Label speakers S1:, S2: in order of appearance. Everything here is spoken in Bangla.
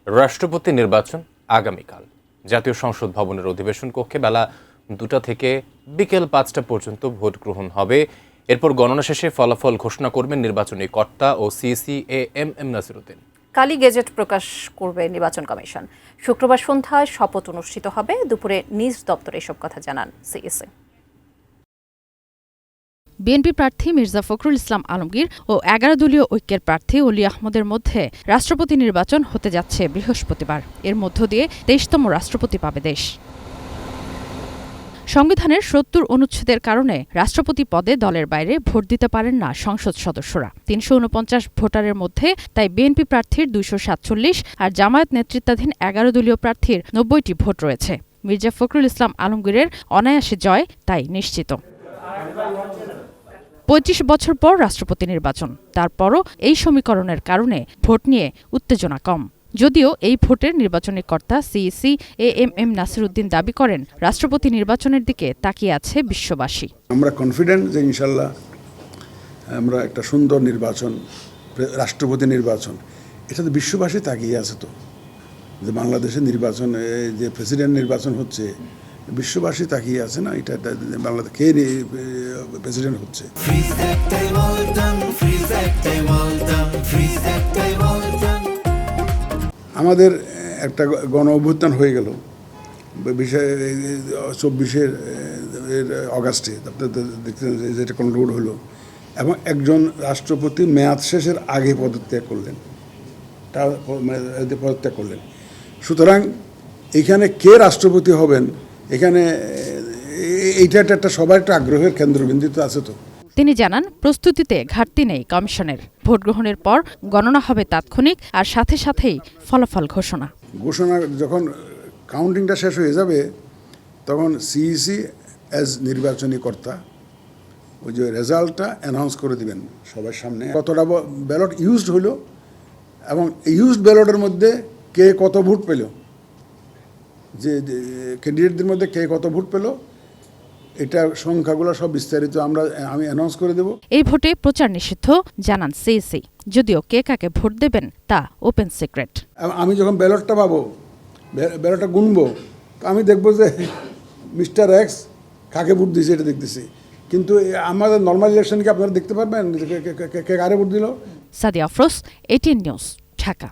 S1: রাষ্ট্রপতি নির্বাচন আগামীকাল জাতীয় সংসদ ভবনের অধিবেশন কক্ষে বেলা 2টা থেকে বিকেল 5টা পর্যন্ত ভোট গ্রহণ হবে। এরপর গণনা শেষে ফলাফল ঘোষণা করবেন নির্বাচনী কর্তা ও সিইসি এম এম নাসিরউদ্দিন।
S2: কালই গেজেট প্রকাশ করবে নির্বাচন কমিশন। শুক্রবার সন্ধ্যায় শপথ অনুষ্ঠিত হবে। দুপুরে নিজ দপ্তরে এসব কথা জানান সিইসি।
S3: বিএনপি প্রার্থী মির্জা ফখরুল ইসলাম আলমগীর ও 11 দলীয় ঐক্যের প্রার্থী অলি আহমদের মধ্যে রাষ্ট্রপতি নির্বাচন হতে যাচ্ছে বৃহস্পতিবার। এর মধ্য দিয়ে 23তম রাষ্ট্রপতি পাবে দেশ। সংবিধানের 70 অনুচ্ছেদের কারণে রাষ্ট্রপতি পদে দলের বাইরে ভোট দিতে পারেন না সংসদ সদস্যরা। 349 ভোটারের মধ্যে তাই বিএনপি প্রার্থীর 247 আর জামায়াত নেতৃত্বাধীন 11 দলীয় প্রার্থীর 90টি ভোট রয়েছে। মির্জা ফখরুল ইসলাম আলমগীরের অনায়াসে জয় তাই নিশ্চিত। 25 বছর পর রাষ্ট্রপতি নির্বাচন, তারপরও এই সমীকরণের কারণে ভোট নিয়ে উত্তেজনা কম। যদিও এই ভোটের নির্বাচনী কর্তা সিইসি এম এম নাসিরউদ্দিন দাবি করেন, রাষ্ট্রপতি নির্বাচনের দিকে তাকিয়ে আছে বিশ্ববাসী।
S4: আমরা কনফিডেন্ট যে ইনশাল্লাহ আমরা একটা সুন্দর নির্বাচন, রাষ্ট্রপতি নির্বাচন, এটা তো বিশ্ববাসী তাকিয়ে আছে। তো যে বাংলাদেশের নির্বাচন, যে প্রেসিডেন্ট নির্বাচন হচ্ছে, বিশ্ববাসী তাকিয়ে আছে না, এটা বাংলাদেশ কে প্রেসিডেন্ট হচ্ছে। আমাদের একটা গণ অভ্যুত্থান হয়ে গেল 24 অগাস্টে, দেখতেন যেটা কনক্লুড হলো, এবং একজন রাষ্ট্রপতি মেয়াদ শেষের আগে পদত্যাগ করলেন। সুতরাং এখানে কে রাষ্ট্রপতি হবেন, এখানে এইটা একটা সবার একটা আগ্রহের কেন্দ্রবিন্দুতে আছে। তো
S3: তিনি জানান, প্রস্তুতিতে ঘাটতি নেই কমিশনের। ভোট গ্রহণের পর গণনা হবে তাৎক্ষণিক, আর সাথে সাথেই ফলাফল ঘোষণা।
S4: যখন কাউন্টিংটা শেষ হয়ে যাবে, তখন সিইসি অ্যাজ নির্বাচনী কর্তা ওই যে রেজাল্টটা অ্যানাউন্স করে দিবেন সবার সামনে, কতটা ব্যালট ইউজড হলো এবং ইউজড ব্যালটের মধ্যে কে কত ভোট পেল, যে ক্যান্ডিডেটদের মধ্যে কে কত ভোট পেল, এটা সংখ্যাগুলো সব বিস্তারিত আমি অ্যানাউন্স করে দেব।
S3: এই ভোটে প্রচার নিষিদ্ধ জানান সিইসি, যদিও কে কাকে ভোট দেবেন তা ওপেন সিক্রেট।
S4: আমি যখন ব্যালটটা পাবো, ব্যালটটা গুনবো, তো আমি দেখবো যে মিস্টার এক্স কাকে ভোট দিয়েছে এটা দেখতেছি, কিন্তু আমাদের নর্মাল ইলেকশনকে আপনারা দেখতে পারবেন কে কারে ভোট দিল।
S3: সাদিয়া আফরোজ, 18 নিউজ, ঢাকা।